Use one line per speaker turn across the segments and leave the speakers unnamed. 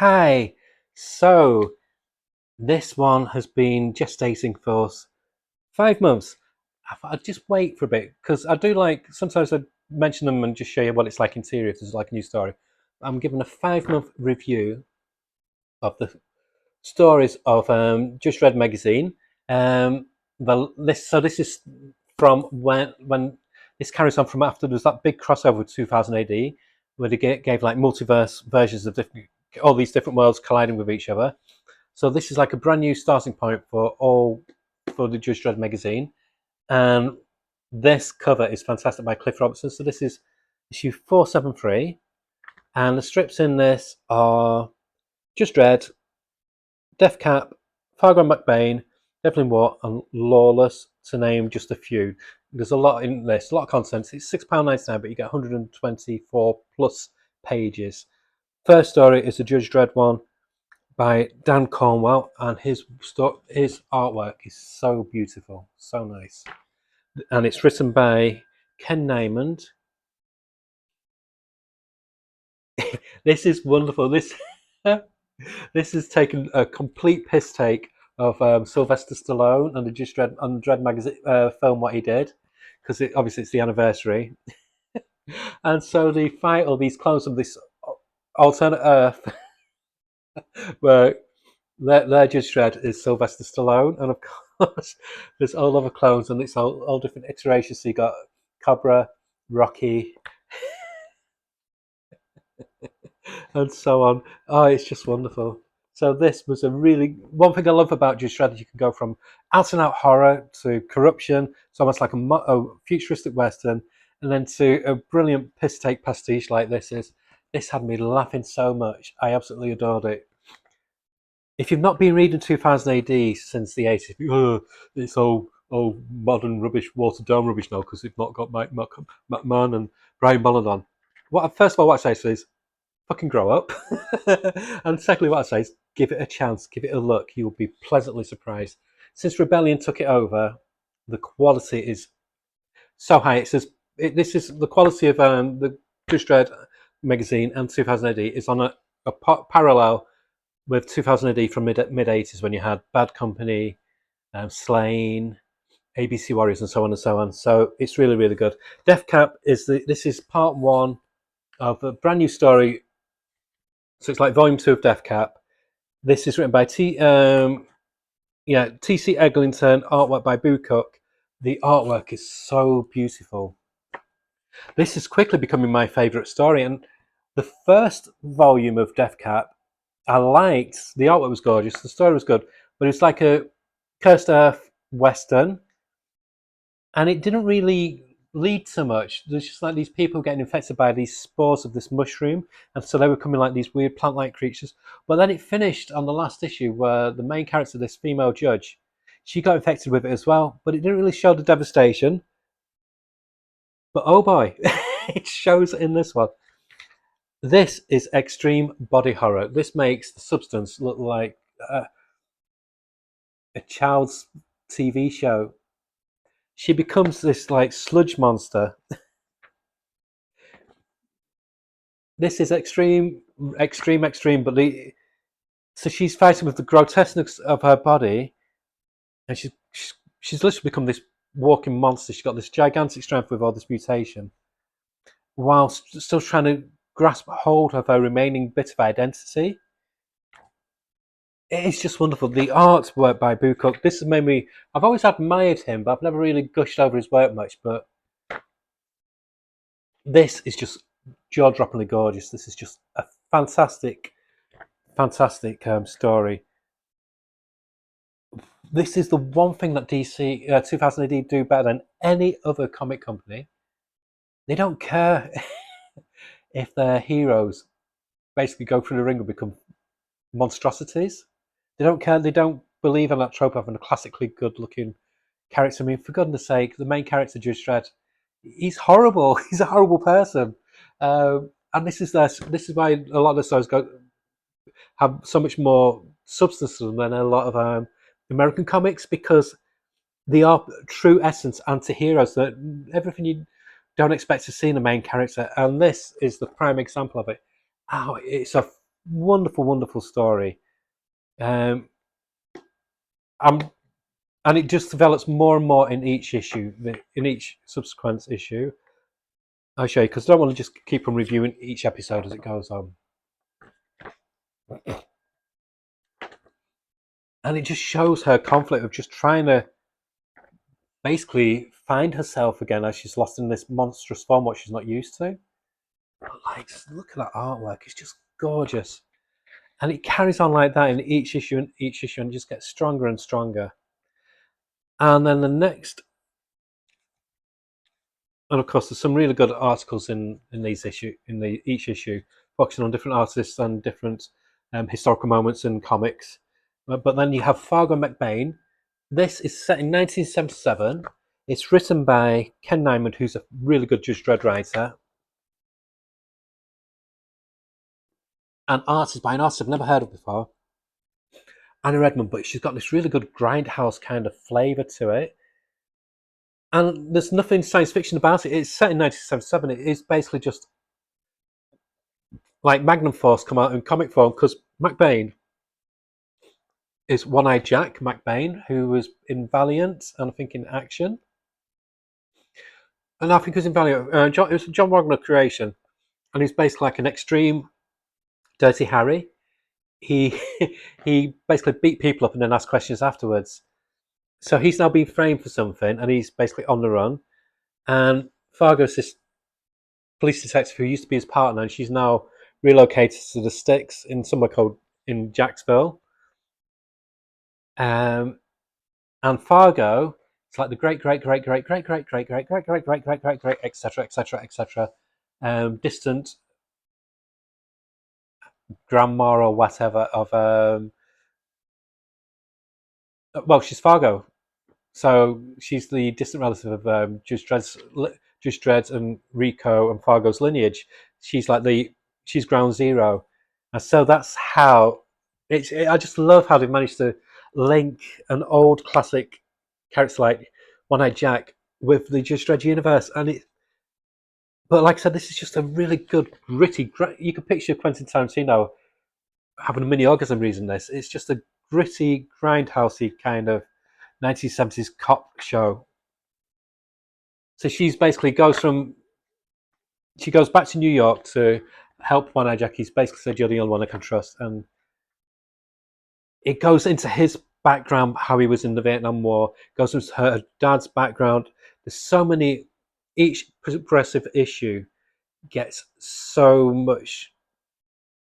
Okay, so this one has been gestating for 5 months. I thought I'd just wait for a bit because I do like sometimes I mention them and just show you what it's like in theory if there's like a new story. I'm giving a 5 month review of the stories of Just Read magazine. Um, this is from when this carries on from after there was that big crossover with 2000 AD where they gave like multiverse versions of different all these different worlds colliding with each other. So this is like a brand new starting point for the Judge Dredd magazine, and this cover is fantastic by Cliff Robertson. So this is issue 473, and the strips in this are Just Dredd, Death Cap, Fargo McBain, Devlin Watt, and Lawless, to name just a few. There's a lot in this, a lot of content. It's £6.99, but you get 124 plus pages. First story is the Judge Dredd one by Dan Cornwell, and his artwork is so beautiful, so nice. And it's written by Ken Nymond. This is wonderful. This has taken a complete piss take of Sylvester Stallone and the Just Dread on Dread magazine film what he did, because obviously it's the anniversary, and so they fight all these clones of this alternate Earth where their Judge Dredd is Sylvester Stallone, and of course there's all other clones and it's all different iterations. So you got Cobra, Rocky, and so on. Oh, it's just wonderful. So this was a really one thing I love about Judge Dredd. You can go from out and out horror to corruption. It's almost like a futuristic western, and then to a brilliant piss take pastiche like this is. This had me laughing so much. I absolutely adored it. If you've not been reading 2000 AD since the 80s, it's all modern rubbish, watered down rubbish now because it's not got Mike McMahon and Brian Bolland on. First of all, what I say is fucking grow up. And secondly, what I say is give it a chance, give it a look. You'll be pleasantly surprised. Since Rebellion took it over, the quality is so high. This is the quality of the Judge Dredd magazine and 2000 AD is on a parallel with 2000 AD from mid 80s when you had Bad Company, Slain, ABC Warriors, and so on and so on. So it's really really good. Death Cap this is part one of a brand new story. So it's like volume 2 of Death Cap. This is written by T.C. Eglinton, artwork by Boo Cook. The artwork is so beautiful. This is quickly becoming my favourite story, and the first volume of Death Cap I liked. The artwork was gorgeous, the story was good, but it's like a Cursed Earth Western, and it didn't really lead to much. There's just like these people getting infected by these spores of this mushroom, and so they were becoming like these weird plant-like creatures. But then it finished on the last issue where the main character, this female judge, she got infected with it as well, but it didn't really show the devastation. But oh boy, it shows in this one. This is extreme body horror. This makes the substance look like a child's TV show. She becomes this like sludge monster. This is extreme, extreme, extreme. But so she's fighting with the grotesqueness of her body, and she's literally become this walking monster. She's got this gigantic strength with all this mutation, while still trying to grasp hold of her remaining bit of identity. It's just wonderful. The artwork by Boo Cook. This has made me. I've always admired him, but I've never really gushed over his work much. But this is just jaw-droppingly gorgeous. This is just a fantastic, fantastic story. This is the one thing that DC 2000 AD do better than any other comic company. They don't care if their heroes basically go through the ring and become monstrosities. They don't care. They don't believe in that trope of having a classically good-looking character. I mean, for goodness sake, the main character, Judge Dredd, he's horrible. He's a horrible person, and this is why a lot of the stories have so much more substance to them than a lot of American comics, because they are true essence anti-heroes. That everything you don't expect to see in the main character, and this is the prime example of it. Oh, it's a wonderful, wonderful story. Um, I'm, and it just develops more and more in each issue, in each subsequent issue. I'll show you because I don't want to just keep on reviewing each episode as it goes on. And it just shows her conflict of just trying to basically find herself again as she's lost in this monstrous form, what she's not used to. But like, look at that artwork; it's just gorgeous, and it carries on like that in each issue and each issue, and it just gets stronger and stronger. And then the next, and of course, there's some really good articles in these issue each issue, focusing on different artists and different historical moments in comics. But then you have Fargo McBain. This is set in 1977. It's written by Ken Nyman, who's a really good Judge Dredd writer, and art is by an artist I've never heard of before, Anna Redmond, but she's got this really good grindhouse kind of flavour to it. And there's nothing science fiction about it. It's set in 1977. It is basically just like Magnum Force come out in comic form because McBain is One-Eyed Jack McBain, who was in Valiant and I think in Action. And I think it was in Valiant. It was a John Wagner creation. And he's basically like an extreme Dirty Harry. He he basically beat people up and then asked questions afterwards. So he's now been framed for something and he's basically on the run. And Fargo's this police detective who used to be his partner, and she's now relocated to the sticks in somewhere called in Jacksville. And Fargo, it's like the great, great, great, great, great, great, great, great, great, great, great, great, great, great, etc., etc., etc., distant grandma or whatever of well, she's Fargo, so she's the distant relative of Judge Dredd and Rico and Fargo's lineage. She's like she's ground zero, and so that's how I just love how they've managed to link an old classic character like One-Eyed Jack with the Judge Dredd universe, and it. But like I said, this is just a really good, gritty. You could picture Quentin Tarantino having a mini orgasm reading this. It's just a gritty, grindhousey kind of 1970s cop show. So she's basically she goes back to New York to help One-Eye Jack. He's basically said you're the only one I can trust, and it goes into his background, how he was in the Vietnam War. It goes into her dad's background. There's so many. Each progressive issue gets so much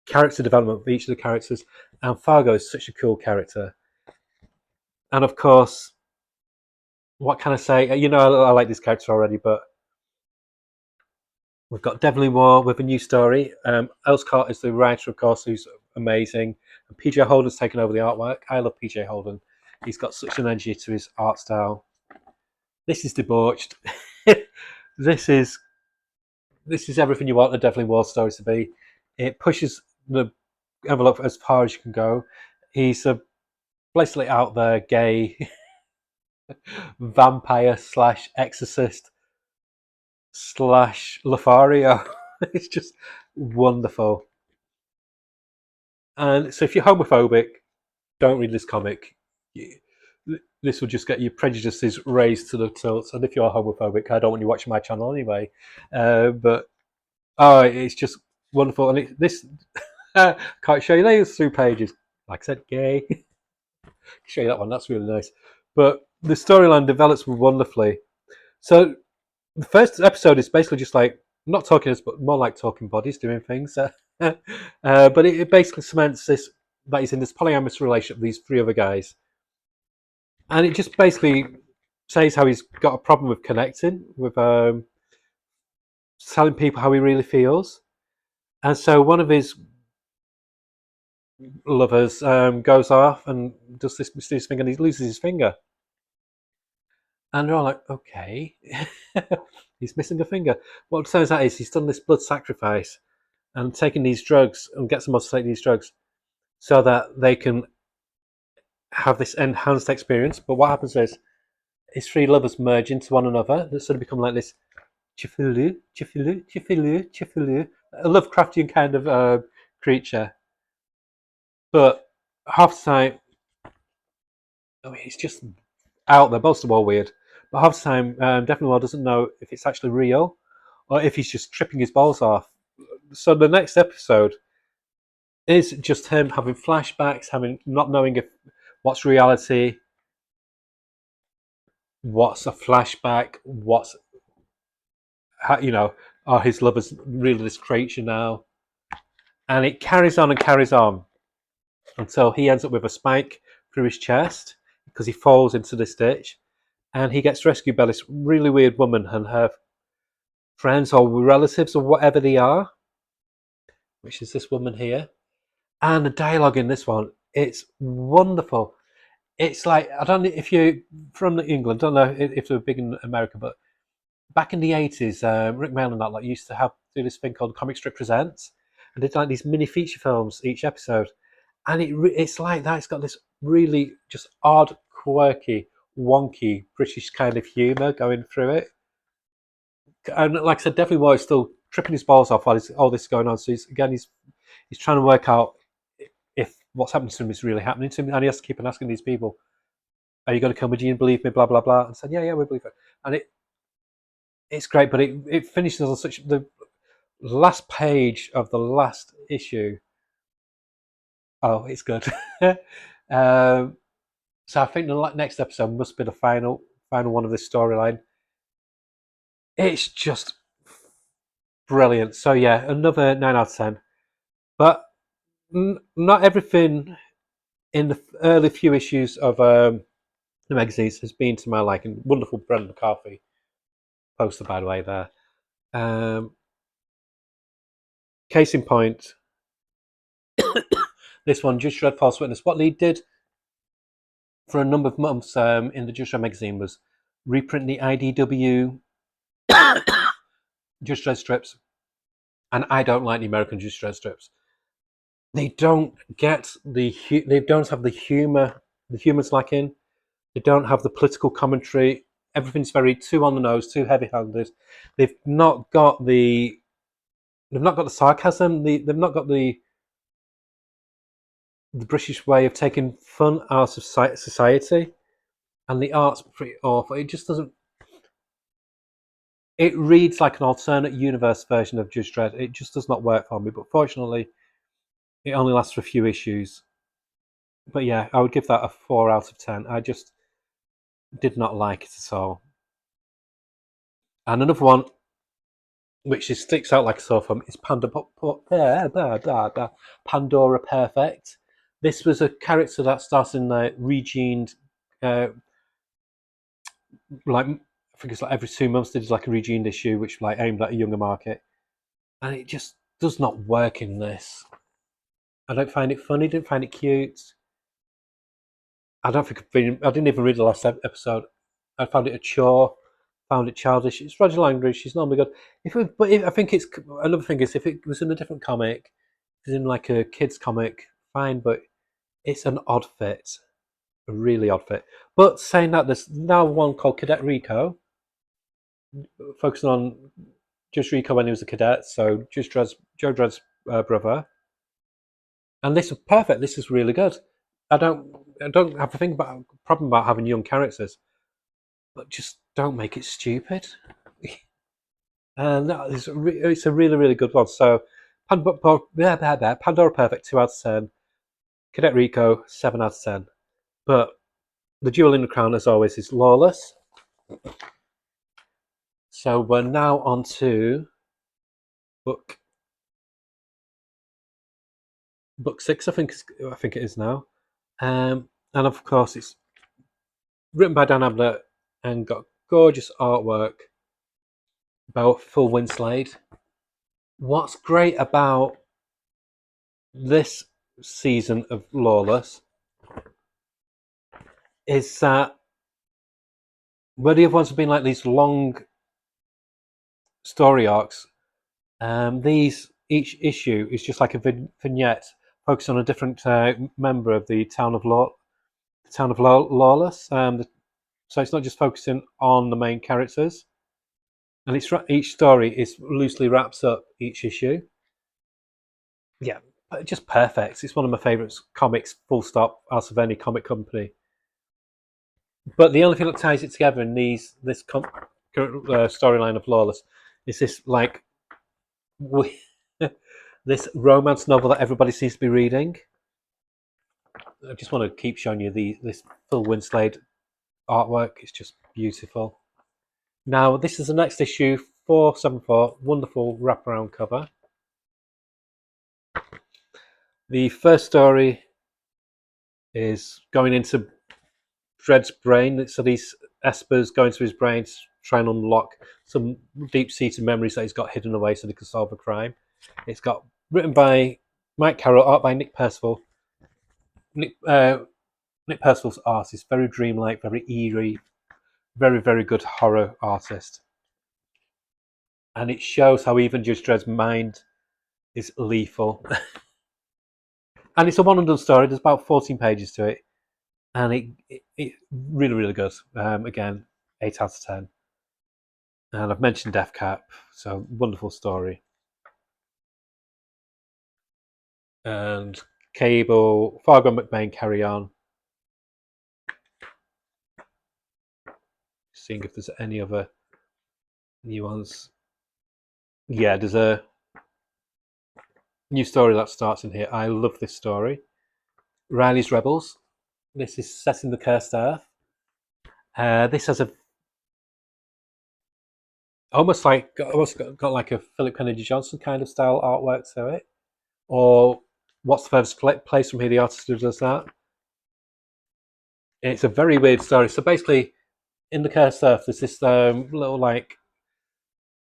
character development for each of the characters, and Fargo is such a cool character. And of course, what can I say? You know, I like this character already, but we've got Devlin Moore with a new story. Elscott is the writer, of course, who's amazing. And PJ Holden's taken over the artwork. I love PJ Holden. He's got such an energy to his art style. This is debauched. this is everything you want a Devlin Moore story to be. It pushes the envelope as far as you can go. He's a blatantly out there gay vampire slash exorcist slash Lothario. It's just wonderful. And so if you're homophobic, don't read this comic. This will just get your prejudices raised to the tilt. And if you're homophobic, I don't want you watching my channel anyway. But it's just wonderful. And this can't show you those 2 pages. Like I said, gay. Show you that one. That's really nice. But the storyline develops wonderfully. So the first episode is basically just like not talking us, but more like talking bodies doing things. But it basically cements this that he's in this polyamorous relationship with these 3 other guys, and it just basically says how he's got a problem with connecting with telling people how he really feels. And so one of his lovers goes off and does this mysterious thing, and he loses his finger. And they're all like, okay, he's missing a finger. What turns out is he's done this blood sacrifice and taking these drugs and get someone to take these drugs so that they can have this enhanced experience. But what happens is his 3 lovers merge into one another. They sort of become like this chifilu, chifilu, chifilu, chifilu, a Lovecraftian kind of creature. But half the time, I mean, it's just out there. Most of all weird, but half the time, Definitely Well doesn't know if it's actually real or if he's just tripping his balls off. So the next episode is just him having flashbacks, having not knowing if what's reality, what's a flashback, what's you know, are his lovers really this creature now? And it carries on and carries on until he ends up with a spike through his chest because he falls into this ditch, and he gets rescued by this really weird woman and her friends or relatives or whatever they are, which is this woman here. And the dialogue in this one, it's wonderful. It's like, I don't know if you're from England, I don't know if they're big in America, but back in the 80s, Rick Mail and that like used to do this thing called Comic Strip Presents, and did like these mini feature films each episode, and it's like that. It's got this really just odd, quirky, wonky British kind of humour going through it. And like I said, definitely was still tripping his balls off while all this is going on. So he's trying to work out if what's happening to him is really happening to him, and he has to keep on asking these people, "Are you going to come? Would you believe me?" Blah blah blah. And said, "Yeah, we believe it." And it's great, but it finishes on such the last page of the last issue. Oh, it's good. um, so I think the next episode must be the final one of this storyline. It's just brilliant. So yeah, another 9 out of 10. But not everything in the early few issues of the magazines has been to my liking. Wonderful Brendan McCarthy poster, by the way. There. Um, Case in point, this one, Judge Dredd False Witness. What Lee did for a number of months in the Judge Dredd magazine was reprint the IDW Judge Dredd strips, and I don't like the American Judge Dredd strips. They don't get they don't have the humor. The humor's lacking. They don't have the political commentary. Everything's very too on the nose, too heavy-handed. They've not got the sarcasm. They've not got the British way of taking fun out of society, and the art's pretty awful. It just doesn't. It reads like an alternate universe version of Judge Dredd. It just does not work for me. But fortunately, it only lasts for a few issues. But yeah, I would give that a 4 out of 10. I just did not like it at all. And another one, which sticks out like a sore thumb, is Pandora Perfect. This was a character that started in the regened, like I think it's like every 2 months they did like a regened issue, which like aimed at a younger market, and it just does not work in this. I don't find it funny. Didn't find it cute. I don't think I didn't even read the last episode. I found it a chore. Found it childish. It's Roger Langridge. She's normally good. I think it's another thing is if it was in a different comic, if it's in like a kids comic, fine. But it's an odd fit, a really odd fit. But saying that, there's now one called Cadet Rico, focusing on just Rico when he was a cadet. So just Joe Dredd's brother, and this is perfect. This is really good. I don't have a problem about having young characters, but just don't make it stupid. And it's a really really good one. So Pandora Perfect 2 out of 10. Cadet Rico 7 out of 10. But the jewel in the crown, as always, is Lawless. So we're now on to book 6. I think it is now. And of course, it's written by Dan Abnett and got gorgeous artwork about Phil Winslade. What's great about this season of Lawless is that where the other ones have been like these long story arcs, each issue is just like a vignette focused on a different member of the town of Lawless. So it's not just focusing on the main characters, and each story is loosely wraps up each issue. Yeah, just perfect. It's one of my favourite comics, full stop, out of any comic company. But the only thing that ties it together in this storyline of Lawless is this like this romance novel that everybody seems to be reading. I just want to keep showing you this Phil Winslade artwork. It's just beautiful. Now this is the next issue, 474, wonderful wraparound cover. The first story is going into Dredd's brain. So these espers go into his brain to try and unlock some deep-seated memories that he's got hidden away so they can solve a crime. It's got written by Mike Carroll, art by Nick Percival. Nick Percival's art is very dreamlike, very eerie, very, very good horror artist. And it shows how even Judge Dredd's mind is lethal. And it's a one-and-done story. There's about 14 pages to it. And it really, really good. Again, 8 out of 10. And I've mentioned Death Cap, so wonderful story. And Cable, Fargo McBain, Carry On. Seeing if there's any other new ones. Yeah, there's a new story that starts in here. I love this story. Riley's Rebels. This is set in the Cursed Earth. This has almost got like a Philip Kennedy Johnson kind of style artwork to it. Or What's the Furthest Place from Here, the artist who does that. It's a very weird story. So basically, in the Cursed Earth, there's this little like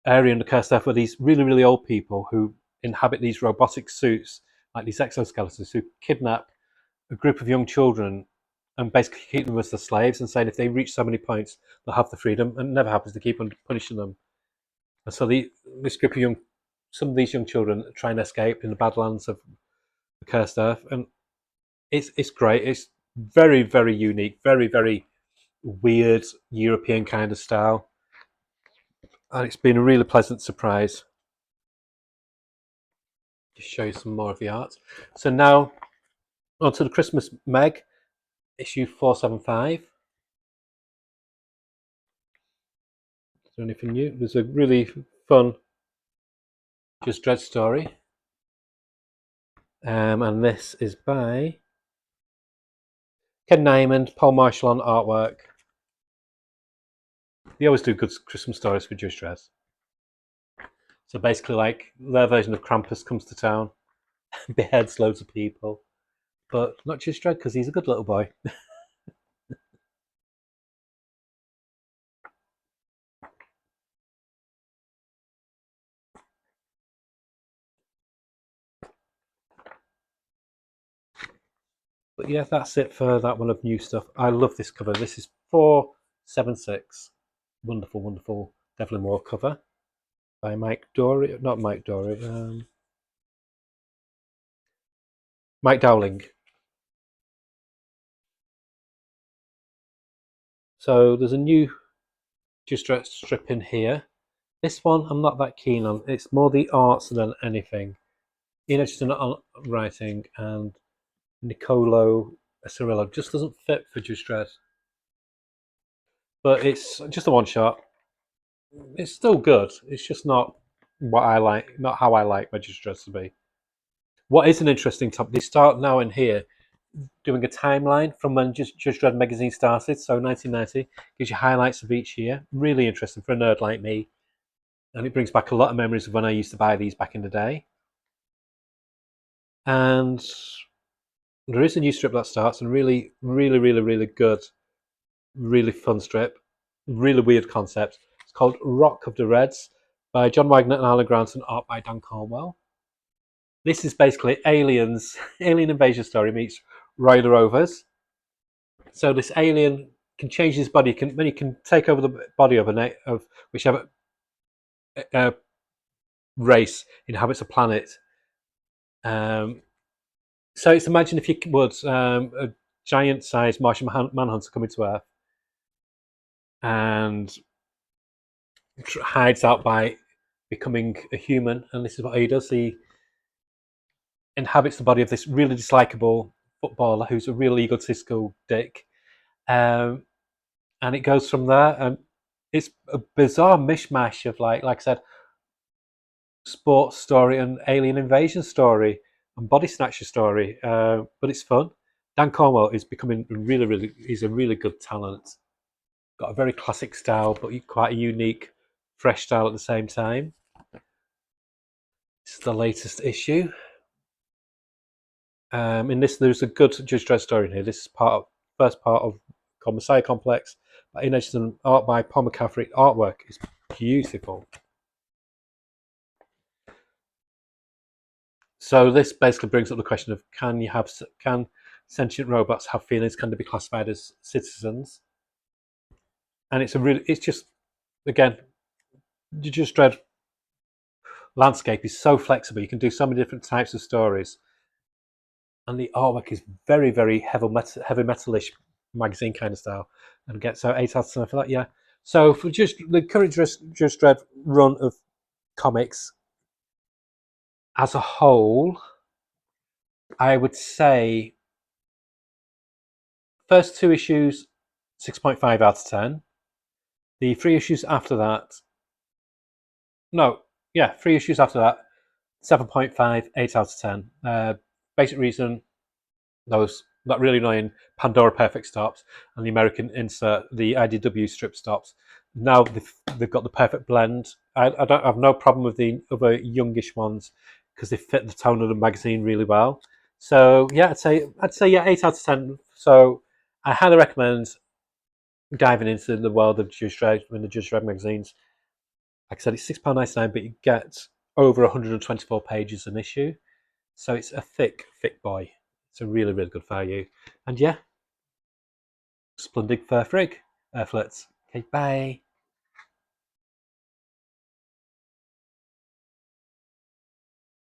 area in the Cursed Earth where these really, really old people who inhabit these robotic suits, like these exoskeletons, who kidnap a group of young children and basically keep them as the slaves and saying if they reach so many points, they'll have the freedom. And it never happens. They keep on punishing them. And so this group of some of these young children try and escape in the Badlands of the Cursed Earth, and it's great. It's very, very unique, very, very weird European kind of style, and it's been a really pleasant surprise. Just show you some more of the art. So now onto the Christmas Meg, issue 475. Is there anything new? There's a really fun Just Dread story, and this is by Ken Nyman, Paul Marshall on artwork. They always do good Christmas stories for Just Dread. So basically, like their version of Krampus comes to town, beheads loads of people, but not Just Dread because he's a good little boy. But yeah, that's it for that one of new stuff. I love this cover. This is 476. Wonderful, wonderful Devlin Moore cover by Mike Dory. Not Mike Dory. Mike Dowling. So there's a new Just Dread strip in here. This one I'm not that keen on. It's more the arts than anything. Ian Edgerton on writing and Nicolo Cirillo just doesn't fit for Just Dread. But it's just a one shot. It's still good. It's just not what I like, not how I like my Just Dread to be. What is an interesting topic? They start now in here doing a timeline from when Judge Dredd magazine started. So 1990 gives you highlights of each year. Really interesting for a nerd like me, and it brings back a lot of memories of when I used to buy these back in the day. And there is a new strip that starts, and really, really, really, really good, really fun strip, really weird concept. It's called Rock of the Reds by John Wagner and Alan Grant, and art by Dan Cornwell. This is basically aliens, alien invasion story meets Roy the Rovers. So this alien can change his body, when he can take over the body of whichever uh, race inhabits a planet. So it's imagine if you would a giant-sized Martian manhunter coming to Earth and hides out by becoming a human, and this is what he does. He inhabits the body of this really dislikable footballer who's a real egotistical dick. Um, and it goes from there. And it's a bizarre mishmash of, like I said, sports story and alien invasion story and body snatcher story. But it's fun. Dan Cornwell is becoming really, he's a really good talent. Got a very classic style, but quite a unique, fresh style at the same time. This is the latest issue. In this, there's a good Judge Dredd story in here. This is first part of called Messiah Complex by Ian Edgerton, art by Paul McCaffrey. Artwork is beautiful. So this basically brings up the question of can sentient robots have feelings? Can they be classified as citizens? And it's just again, Judge Dredd landscape is so flexible. You can do so many different types of stories, and the artwork is very heavy metalish magazine kind of style, and get so 8 out of 10 for that. Yeah. So for just the current Just Dredd run of comics as a whole, I would say first 2 issues 6.5 out of 10. The 3 issues after that, no, yeah, 3 issues after that 7.5, 8 out of 10. Basic reason, that really annoying Pandora Perfect stops and the American insert, the IDW strip stops. Now they've got the perfect blend. I don't have no problem with the other youngish ones because they fit the tone of the magazine really well. So yeah, I'd say yeah, 8 out of 10. So I highly recommend diving into the world of Judge Dredd in the Judge Dredd magazines. Like I said, it's £6.99, but you get over 124 pages an issue. So it's a thick boy. It's a really good value. And yeah, splendid fur frig. Flits. Okay, bye.